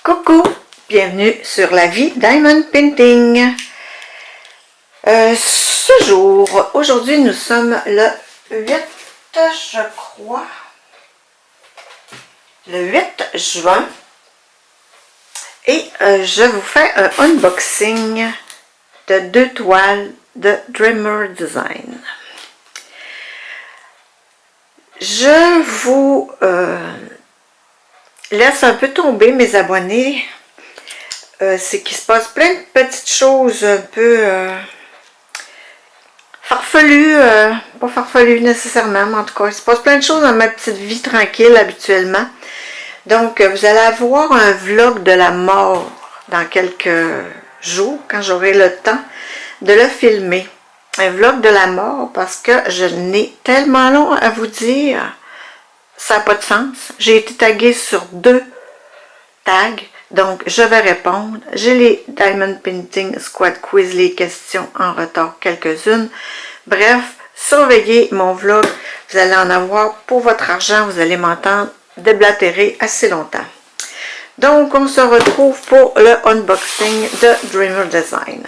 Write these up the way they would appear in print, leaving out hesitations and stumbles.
Coucou, bienvenue sur la vie Diamond Painting. Aujourd'hui nous sommes le 8, je crois, le 8 juin et je vous fais un unboxing de 2 toiles de Dreamer Design. Je vous laisse un peu tomber mes abonnés. C'est qu'il se passe plein de petites choses un peu farfelues, pas farfelues nécessairement, mais en tout cas, il se passe plein de choses dans ma petite vie tranquille habituellement. Donc, vous allez avoir un vlog de la mort dans quelques jours, quand j'aurai le temps de le filmer. Un vlog de la mort parce que je n'ai tellement long à vous dire, ça n'a pas de sens. J'ai été taguée sur 2 tags, donc je vais répondre. J'ai les Diamond Painting Squad Quiz, les questions en retard, quelques-unes. Bref, surveillez mon vlog, vous allez en avoir pour votre argent, vous allez m'entendre déblatérer assez longtemps. Donc, on se retrouve pour le unboxing de Dreamer Design.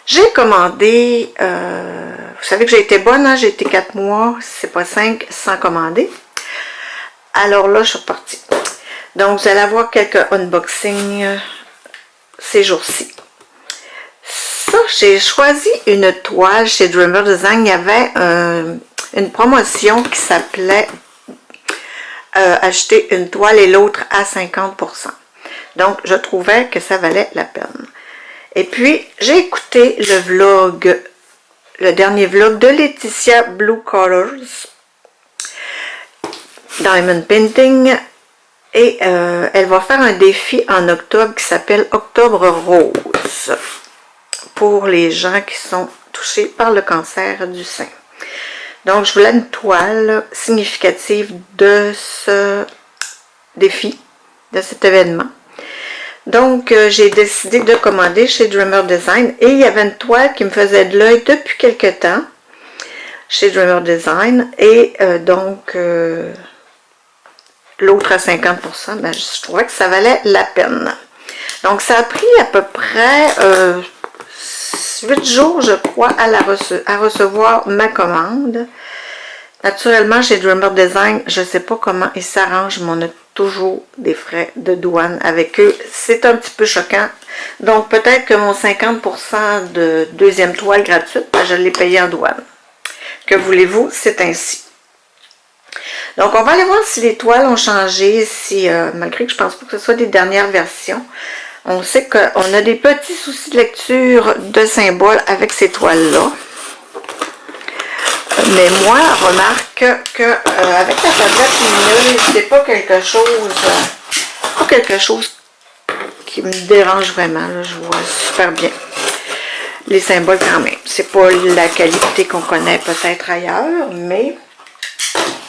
J'ai commandé, vous savez que j'ai été bonne, hein? J'ai été 4 mois, c'est pas 5, sans commander. Alors là, je suis repartie. Donc, vous allez avoir quelques unboxings ces jours-ci. Ça, j'ai choisi une toile chez Dreamer Design. Il y avait une promotion qui s'appelait acheter une toile et l'autre à 50%. Donc, je trouvais que ça valait la peine. Et puis, j'ai écouté le vlog, le dernier vlog de Laetitia Blue Colors, Diamond Painting, et elle va faire un défi en octobre qui s'appelle Octobre Rose, pour les gens qui sont touchés par le cancer du sein. Donc, je voulais une toile significative de ce défi, de cet événement. Donc, j'ai décidé de commander chez Dreamer Design et il y avait une toile qui me faisait de l'œil depuis quelque temps chez Dreamer Design et l'autre à 50%, ben, je trouvais que ça valait la peine. Donc, ça a pris à peu près 8 jours, je crois, à recevoir ma commande. Naturellement, chez Dreamer Design, je ne sais pas comment ils s'arrangent, mais on a toujours des frais de douane avec eux. C'est un petit peu choquant. Donc, peut-être que mon 50% de deuxième toile gratuite, ben, je l'ai payé en douane. Que voulez-vous, c'est ainsi. Donc, on va aller voir si les toiles ont changé, si malgré que je pense pas que ce soit des dernières versions. On sait qu'on a des petits soucis de lecture de symboles avec ces toiles-là. Mais moi, remarque que avec la tablette lumineuse, c'est pas quelque chose qui me dérange vraiment. Là, je vois super bien les symboles quand même. C'est pas la qualité qu'on connaît peut-être ailleurs, mais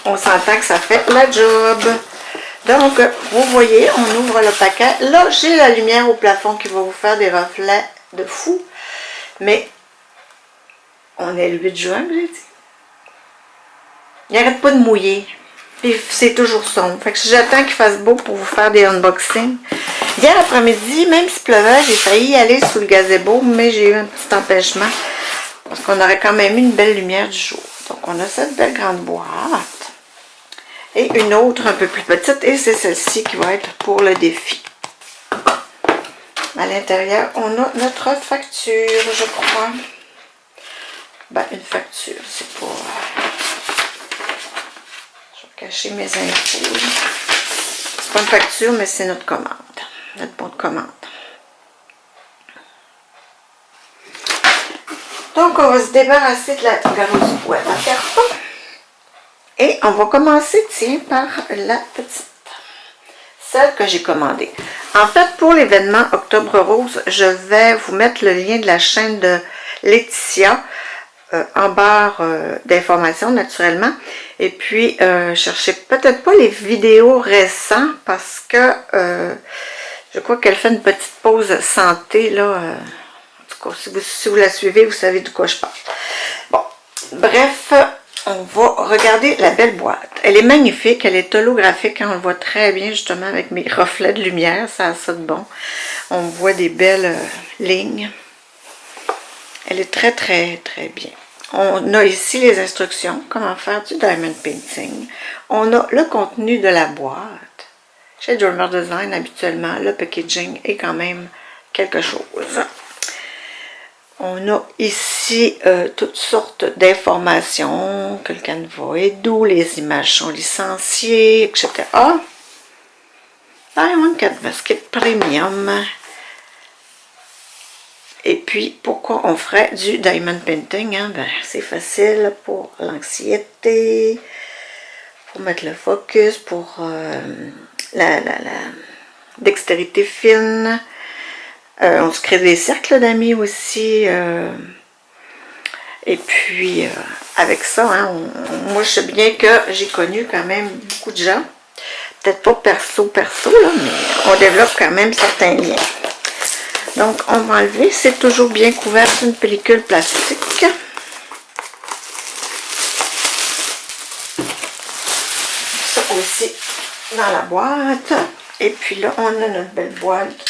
on s'entend que ça fait la job. Donc, vous voyez, on ouvre le paquet. Là, j'ai la lumière au plafond qui va vous faire des reflets de fou. Mais, on est le 8 juin, j'ai dit. Il n'arrête pas de mouiller. Puis, c'est toujours sombre. Fait que j'attends qu'il fasse beau pour vous faire des unboxings. Hier après-midi, même s'il pleuvait, j'ai failli aller sous le gazebo, mais j'ai eu un petit empêchement. Parce qu'on aurait quand même eu une belle lumière du jour. Donc, on a cette belle grande boîte. Et une autre un peu plus petite, et c'est celle-ci qui va être pour le défi. À l'intérieur, on a notre facture, je crois. Ben, une facture, c'est pas... Je vais cacher mes infos. C'est pas une facture, mais c'est notre commande. Notre bon de commande. Donc, on va se débarrasser de la grosse boîte en carton. Et on va commencer, tiens, par la petite, celle que j'ai commandée. En fait, pour l'événement Octobre Rose, je vais vous mettre le lien de la chaîne de Laetitia en barre d'informations, naturellement. Et puis, cherchez peut-être pas les vidéos récentes parce que je crois qu'elle fait une petite pause santé, là. En tout cas, si vous la suivez, vous savez de quoi je parle. Bon, bref... on va regarder la belle boîte. Elle est magnifique, elle est holographique, hein, on le voit très bien justement avec mes reflets de lumière, ça a ça de bon. On voit des belles lignes. Elle est très très très bien. On a ici les instructions, comment faire du diamond painting. On a le contenu de la boîte. Chez Dreamer Design, habituellement, le packaging est quand même quelque chose. On a ici toutes sortes d'informations, que le canevas est doux, les images sont licenciées, etc. Diamond Canvas Kit Premium. Et puis, pourquoi on ferait du diamond painting? Hein? Ben, c'est facile pour l'anxiété, pour mettre le focus, pour la dextérité fine. On se crée des cercles d'amis aussi. Et puis, avec ça, hein, moi, je sais bien que j'ai connu quand même beaucoup de gens. Peut-être pas perso, là, mais on développe quand même certains liens. Donc, on va enlever. C'est toujours bien couvert d'une pellicule plastique. Ça aussi dans la boîte. Et puis là, on a notre belle boîte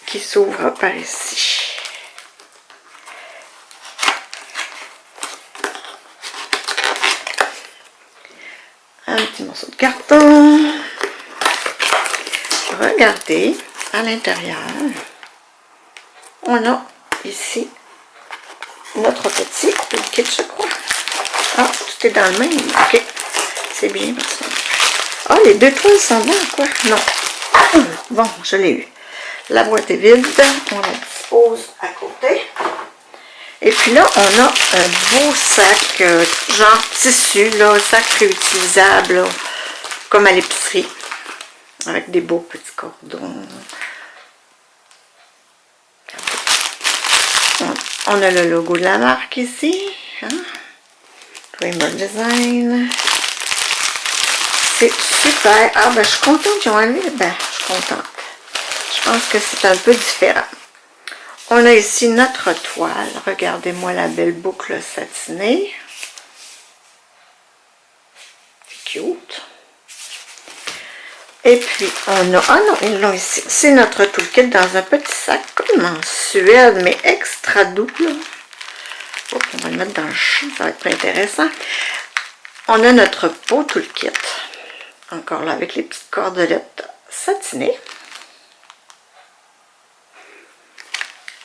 qui s'ouvre par ici. Un petit morceau de carton. Regardez, à l'intérieur, on a ici notre petit kit, je crois. Ah, tout est dans le même. Ok, c'est bien. Ah, les deux toiles sont là, quoi. Non. Bon, je l'ai eu. La boîte est vide. On la dispose à côté. Et puis là, on a un beau sac, genre tissu, là, sac réutilisable, là, comme à l'épicerie. Avec des beaux petits cordons. On a le logo de la marque ici. Hein? Dreamer Design. C'est super. Ah, ben, je suis contente qu'ils ont enlevé. Ben, je suis contente. Je pense que c'est un peu différent. On a ici notre toile. Regardez-moi la belle boucle satinée. C'est cute. Et puis, on a... Ah non, ils l'ont ici. C'est notre toolkit dans un petit sac, comme en Suède, mais extra doux. Là. Oh, on va le mettre dans le champ, ça va être très intéressant. On a notre pot toolkit. Encore là, avec les petites cordelettes satinées.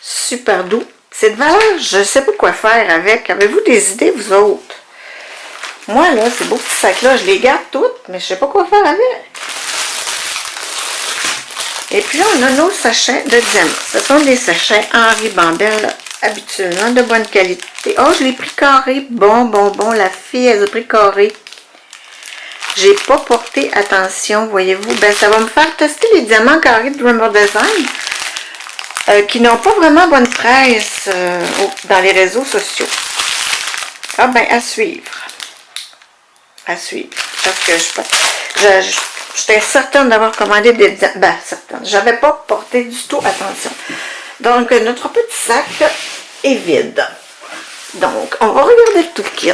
Super doux. Cette valeur, je ne sais pas quoi faire avec. Avez-vous des idées, vous autres? Moi, là, ces beaux petits sacs-là, je les garde toutes, mais je ne sais pas quoi faire avec. Et puis là, on a nos sachets de diamants. Ce sont des sachets Henri Bambel, habituellement de bonne qualité. Oh, je l'ai pris carré. Bon. La fille, elle a pris carré. J'ai pas porté attention, voyez-vous. Ben, ça va me faire tester les diamants carrés de Dreamer Design. Qui n'ont pas vraiment bonne presse dans les réseaux sociaux. Ah ben, à suivre. À suivre. Parce que j'étais certaine d'avoir commandé des... Ben, certaine. J'avais pas porté du tout attention. Donc, notre petit sac est vide. Donc, on va regarder le toolkit.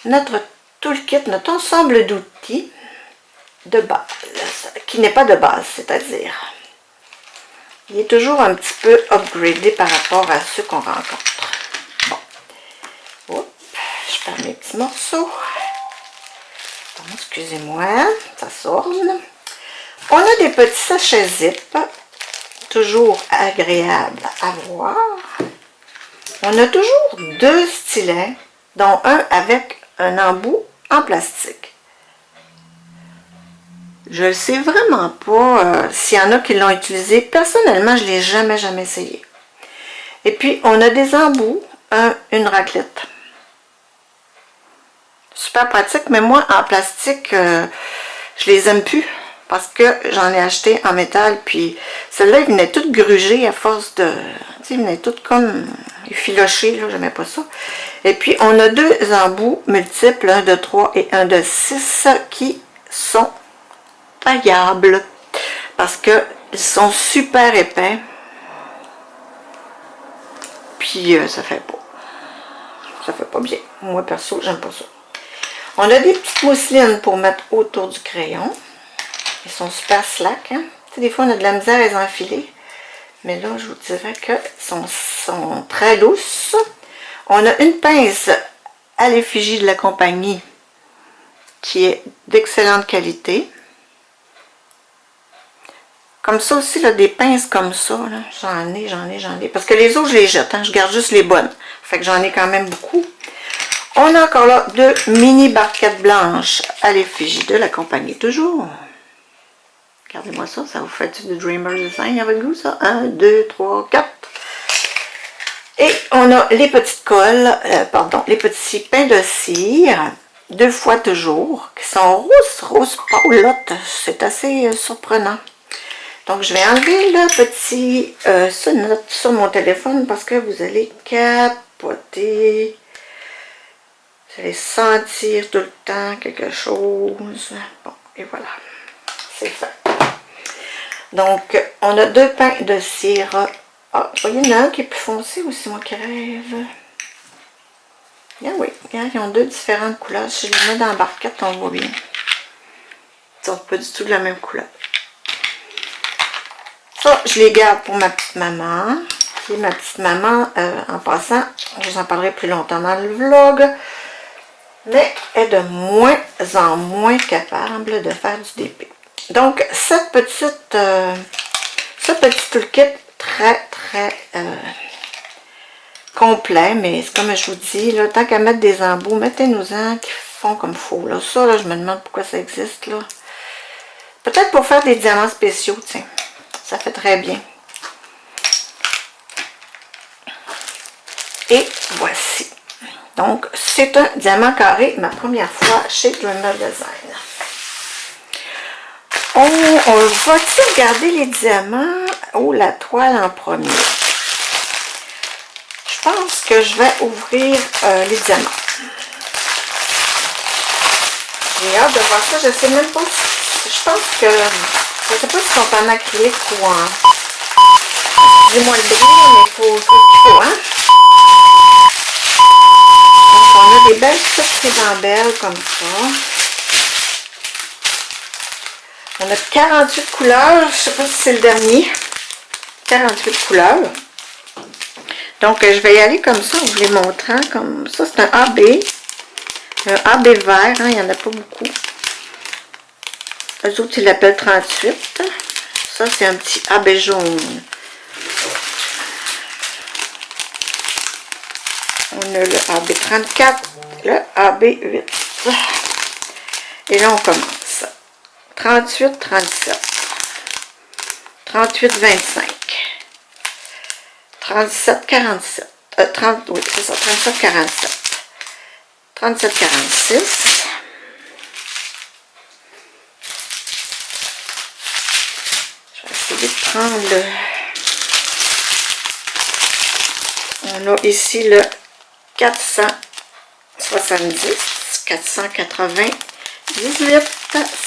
Notre toolkit, notre ensemble d'outils de base, qui n'est pas de base, c'est-à-dire... Il est toujours un petit peu upgradé par rapport à ceux qu'on rencontre. Bon. Oups, je perds mes petits morceaux. Bon, excusez-moi, ça s'orne. On a des petits sachets zip, toujours agréables à voir. On a toujours deux stylets, dont un avec un embout en plastique. Je ne sais vraiment pas s'il y en a qui l'ont utilisé. Personnellement, je ne l'ai jamais essayé. Et puis, on a des embouts, une raclette. Super pratique, mais moi, en plastique, je les aime plus. Parce que j'en ai acheté en métal, puis celle-là, il venait toute grugée à force de... Tu sais, il venait tout comme effiloché, là, j'aimais pas ça. Et puis, on a deux embouts multiples, un de 3 et un de 6, qui sont taillables parce que ils sont super épais, puis ça fait pas. ça fait pas bien. Moi, perso, j'aime pas ça. On a des petites mousselines pour mettre autour du crayon. Ils sont super slack, hein? Tu sais, des fois, on a de la misère à les enfiler. Mais là, je vous dirais qu'elles sont très lousses. On a une pince à l'effigie de la compagnie qui est d'excellente qualité. Comme ça aussi, là, des pinces comme ça, j'en ai. Parce que les autres, je les jette, hein, je garde juste les bonnes. Fait que j'en ai quand même beaucoup. On a encore là 2 mini barquettes blanches à l'effigie de la compagnie, toujours. Regardez-moi ça, ça vous fait du Dreamer Design avec vous, ça? 1, 2, 3, 4. Et on a les petites colles, les petits pains de cire, 2 fois toujours, qui sont rose pâlotte. C'est assez surprenant. Donc, je vais enlever le petit sonnote sur mon téléphone parce que vous allez capoter. Vous allez sentir tout le temps quelque chose. Bon, et voilà. C'est fait. Donc, on a 2 pains de cire. Ah, il y en a un qui est plus foncé aussi, moi qui rêve. Ah oui, ils ont 2 différentes couleurs. Si je les mets dans la barquette, on voit bien. Ils sont pas du tout de la même couleur. Ça, je les garde pour ma petite maman. Et ma petite maman, en passant, je vous en parlerai plus longtemps dans le vlog, mais est de moins en moins capable de faire du DP. Donc, ce petit toolkit très complet, mais comme je vous dis, là, tant qu'à mettre des embouts, mettez-nous-en qui font comme il faut. Là. Ça, là, je me demande pourquoi ça existe. Là. Peut-être pour faire des diamants spéciaux, tiens. Ça fait très bien. Et voici. Donc, c'est un diamant carré, ma première fois chez Dreamer Design. On va-t-il regarder les diamants ou la toile en premier? Je pense que je vais ouvrir les diamants. J'ai hâte de voir ça. Je sais même pas si... Je pense que... Je sais pas si sont en acrylique ou en... Excusez-moi le bruit, mais il faut ce qu'il faut, hein? Donc, on a des belles petites ribambelles comme ça. On a 48 couleurs. Je ne sais pas si c'est le dernier. 48 couleurs. Donc, je vais y aller comme ça en vous les montrant. Comme ça, c'est un AB. Un AB vert, hein, il n'y en a pas beaucoup. Eux autres, ils l'appellent 38. Ça, c'est un petit AB jaune. On a le AB34, le AB8. Et là, on commence. 38, 37. 38, 25. 37, 47. Oui, c'est ça, 37, 47. 37, 46. Je vais essayer de prendre le... On a ici le 470, 480, 18,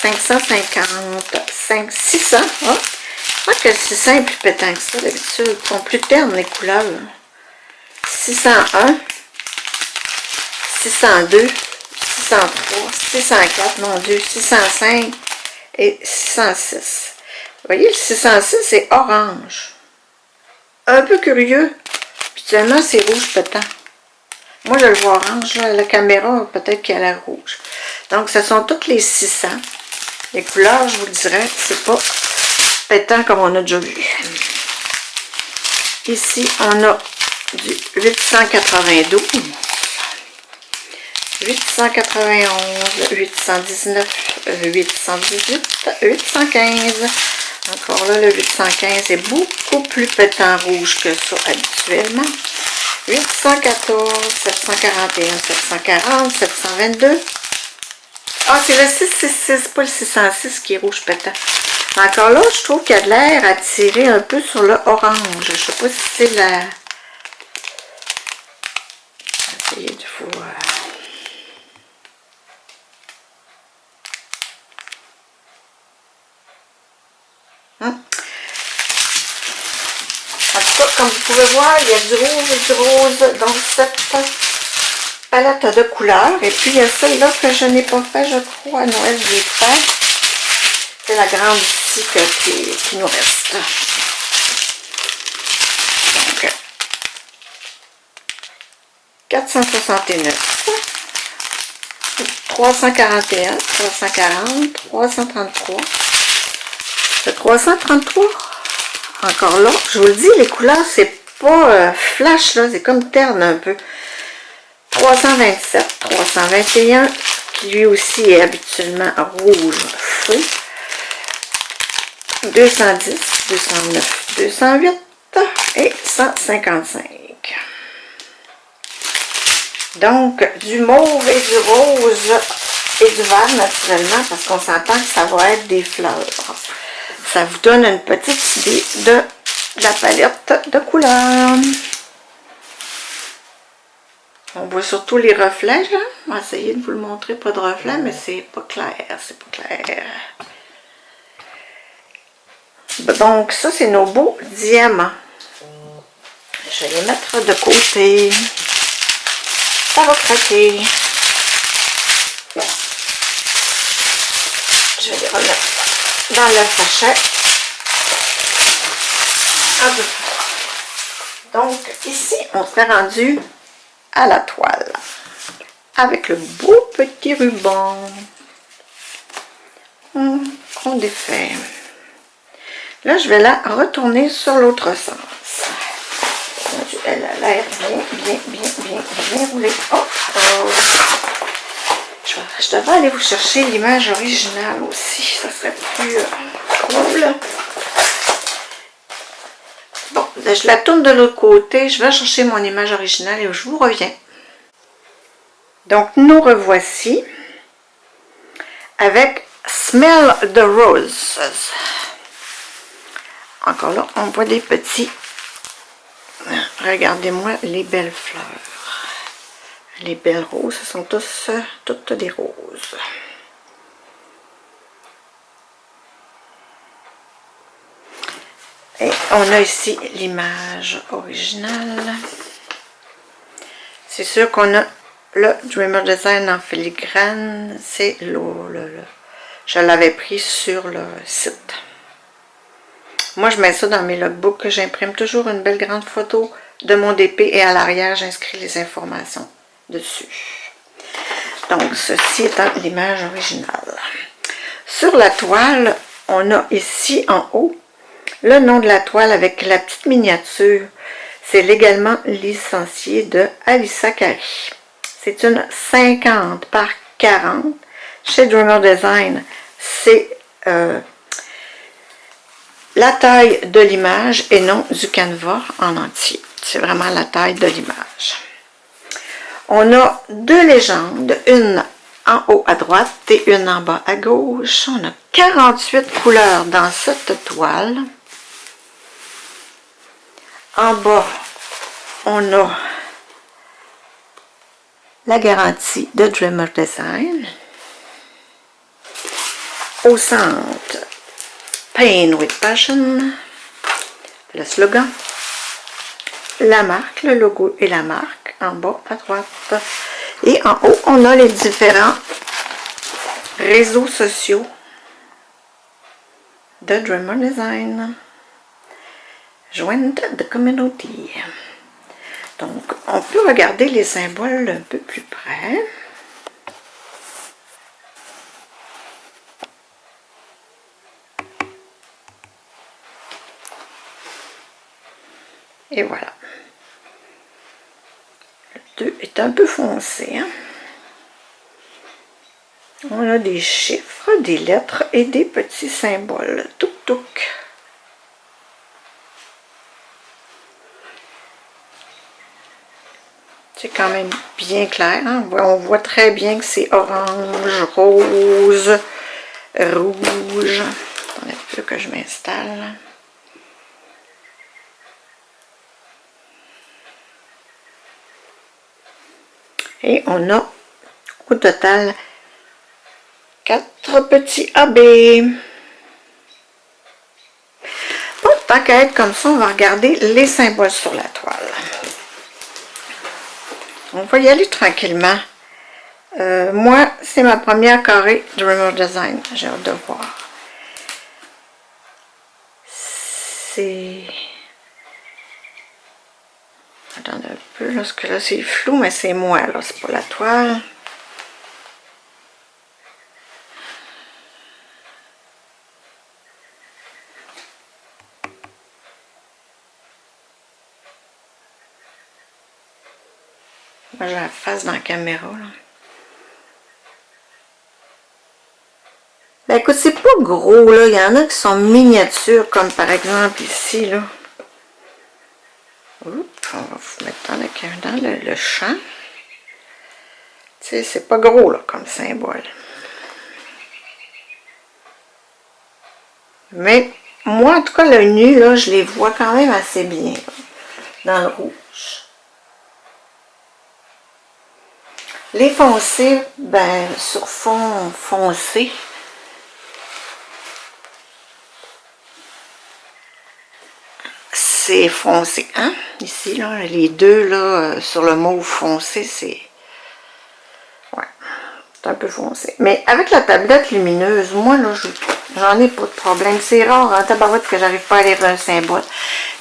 550, 600. Oh, je crois que le 600 est plus pétant que ça. D'habitude, ils sont plus ternes les couleurs. 601, 602, 603, 604, mon Dieu, 605 et 606. Vous voyez, le 606, c'est orange. Un peu curieux. Habituellement, c'est rouge pétant. Moi, je le vois orange. Là, la caméra, peut-être qu'elle a l'air rouge. Donc, ce sont toutes les 600. Les couleurs, je vous le dirais, c'est pas pétant comme on a déjà vu. Ici, on a du 892, 891, 819, 818, 815. Encore là, le 815 est beaucoup plus pétant rouge que ça habituellement. 814, 741, 740, 722. Ah, c'est le 666, pas le 606 qui est rouge pétant. Encore là, je trouve qu'il y a de l'air à tirer un peu sur le orange. Je ne sais pas si c'est la... Je vais essayer de voir. En tout cas, comme vous pouvez voir, il y a du rouge et du rose dans cette palette de couleurs. Et puis il y a celle-là que je n'ai pas fait, je crois, à Noël, je l'ai fait. C'est la grande ici qui nous reste. Donc, 469, 341, 340, 333. Le 333, encore là, je vous le dis, les couleurs, c'est pas flash, là, c'est comme terne un peu. 327, 321, qui lui aussi est habituellement rouge feu. 210, 209, 208 et 155. Donc, du mauve et du rose et du vert, naturellement, parce qu'on s'entend que ça va être des fleurs. Ça vous donne une petite idée de la palette de couleurs. On voit surtout les reflets, là. On va essayer de vous le montrer, pas de reflets, mais c'est pas clair, c'est pas clair. Donc, ça, c'est nos beaux diamants. Je vais les mettre de côté. Ça va craquer. Je vais les remettre dans le sachet. Donc, ici, on s'est rendu à la toile. Avec le beau petit ruban qu'on défait. Là, je vais la retourner sur l'autre sens. Elle a l'air bien roulée. Oh, je devrais aller vous chercher l'image originale aussi. Ça serait plus cool. Bon, je la tourne de l'autre côté. Je vais chercher mon image originale et je vous reviens. Donc, nous revoici avec Smell the Roses. Encore là, on voit des petits. Regardez-moi les belles fleurs. Les belles roses, ce sont toutes des roses. Et on a ici l'image originale. C'est sûr qu'on a le Dreamer Design en filigrane. C'est je l'avais pris sur le site. Moi, je mets ça dans mes logbooks. J'imprime toujours une belle grande photo de mon DP et à l'arrière, j'inscris les informations dessus. Donc, ceci étant l'image originale. Sur la toile, on a ici en haut le nom de la toile avec la petite miniature. C'est légalement licencié de Alissa Carey. C'est une 50 par 40. Chez Dreamer Design, c'est la taille de l'image et non du canevas en entier. C'est vraiment la taille de l'image. On a deux légendes, une en haut à droite et une en bas à gauche. On a 48 couleurs dans cette toile. En bas, on a la garantie de Dreamer Design. Au centre, Paint with Passion, le slogan, la marque, le logo et la marque en bas à droite. Et en haut, on a les différents réseaux sociaux de Dreamer Design. Join the community. Donc, on peut regarder les symboles un peu plus près. Et voilà. Le 2 est un peu foncé. Hein? On a des chiffres, des lettres et des petits symboles. Touk touk. C'est quand même bien clair. Hein? On voit très bien que c'est orange, rose, rouge. Attendez un peu que je m'installe. Et on a au total 4 petits AB. Bon, tant qu'à être comme ça, on va regarder les symboles sur la toile. On va y aller tranquillement. Moi, c'est ma première carrée Dreamer Design. J'ai hâte de voir. C'est... Attendez un peu, là, parce que là, c'est flou, mais c'est moi, là, c'est pas la toile. Moi, je la face dans la caméra, là. Ben écoute, c'est pas gros, là. Il y en a qui sont miniatures, comme par exemple ici, là. Oups, on va vous mettre dans le champ. Tu sais, c'est pas gros, là, comme symbole. Mais, moi, en tout cas, le nu, là, je les vois quand même assez bien, là, dans le rouge. Les foncés, ben, sur fond foncé. C'est foncé, hein? Ici, là, les deux, là, sur le mauve foncé, c'est... Ouais, c'est un peu foncé. Mais avec la tablette lumineuse, moi, là, j'en ai pas de problème. C'est rare, en tabarouette, que j'arrive pas à lire un symbole.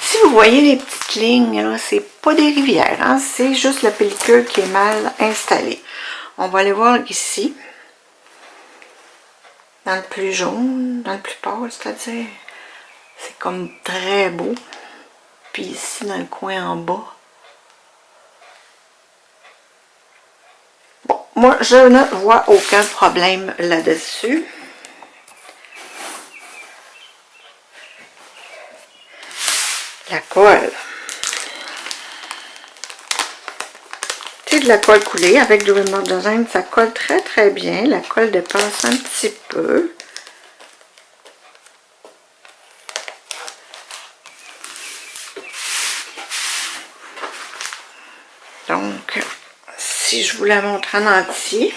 Si vous voyez les petites lignes, là, c'est pas des rivières, hein? C'est juste la pellicule qui est mal installée. On va aller voir ici. Dans le plus jaune, dans le plus pâle, c'est-à-dire, c'est comme très beau. Puis ici, dans le coin en bas. Bon, moi, je ne vois aucun problème là-dessus. La colle. C'est de la colle coulée avec du Dreamer Design. Ça colle très très bien. La colle dépasse un petit peu. Donc, si je vous la montre en entier,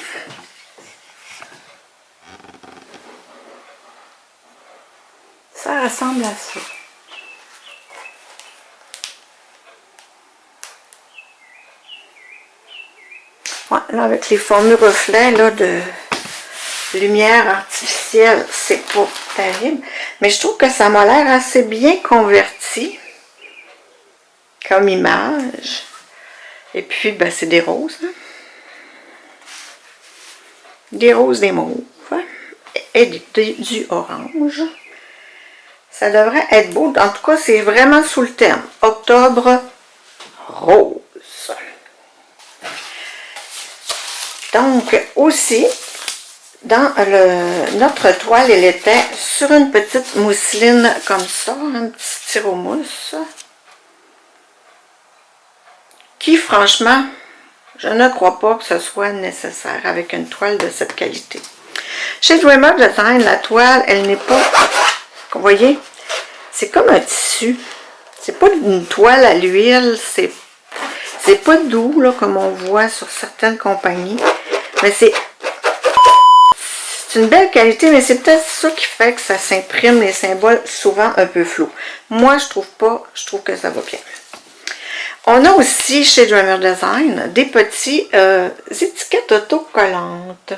ça ressemble à ça. Ouais, là, avec les fameux reflets là, de lumière artificielle, c'est pas terrible. Mais je trouve que ça m'a l'air assez bien converti comme image. Et puis, ben, c'est des roses. Hein? Des roses, des mauves. Hein? Et du orange. Ça devrait être beau. En tout cas, c'est vraiment sous le thème. Octobre rose. Donc, aussi, dans notre toile, elle était sur une petite mousseline comme ça, un petit styromousse. Qui, franchement, je ne crois pas que ce soit nécessaire avec une toile de cette qualité. Chez Dreamer Design, la toile, elle n'est pas... Vous voyez, c'est comme un tissu. C'est pas une toile à l'huile, c'est pas doux, là, comme on voit sur certaines compagnies. Mais c'est une belle qualité, mais c'est peut-être ça qui fait que ça s'imprime les symboles souvent un peu flous. Moi, je trouve pas, je trouve que ça va bien. On a aussi chez Dreamer Design des petits étiquettes autocollantes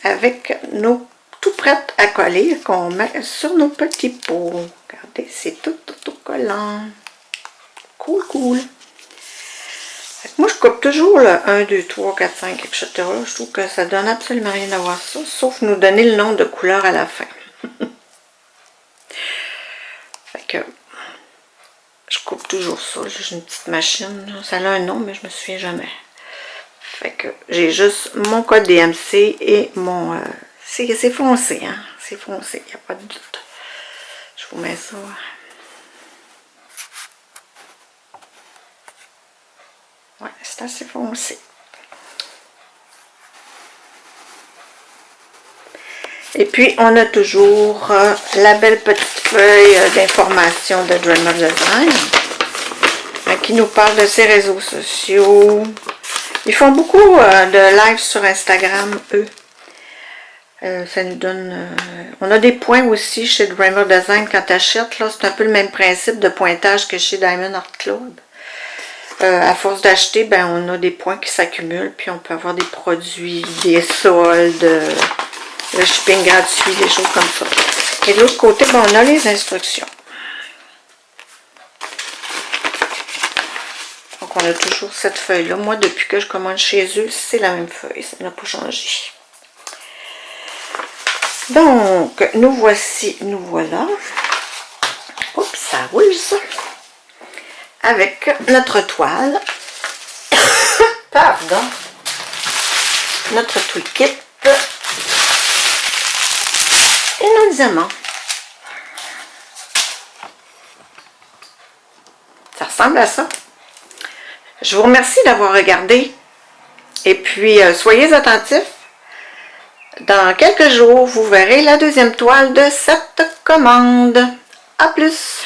avec nos tout prêtes à coller qu'on met sur nos petits pots. Regardez, c'est tout autocollant. Cool, cool. Moi, je coupe toujours le 1, 2, 3, 4, 5, etc. Je trouve que ça donne absolument rien d'avoir ça, sauf nous donner le nom de couleur à la fin. Fait que je coupe toujours ça. J'ai une petite machine. Ça a un nom, mais je me souviens jamais. Fait que j'ai juste mon code DMC et mon... c'est foncé, hein? C'est foncé, il n'y a pas de doute. Je vous mets ça. Ouais, c'est assez foncé. Et puis, on a toujours la belle petite feuille d'information de Dreamer Design qui nous parle de ses réseaux sociaux. Ils font beaucoup de live sur Instagram, eux. Ça nous donne... on a des points aussi chez Dreamer Design quand tu achètes. Là, c'est un peu le même principe de pointage que chez Diamond Art Club. À force d'acheter, ben, on a des points qui s'accumulent, puis on peut avoir des produits, des soldes, le shipping gratuit, des choses comme ça. Et de l'autre côté, ben, on a les instructions. Donc, on a toujours cette feuille-là. Moi, depuis que je commande chez eux, c'est la même feuille. Ça n'a pas changé. Donc, nous voilà. Oups, ça roule, ça. Avec notre toile. Pardon. Notre toolkit. Et nos diamants. Ça ressemble à ça. Je vous remercie d'avoir regardé. Et puis, soyez attentifs. Dans quelques jours, vous verrez la deuxième toile de cette commande. À plus!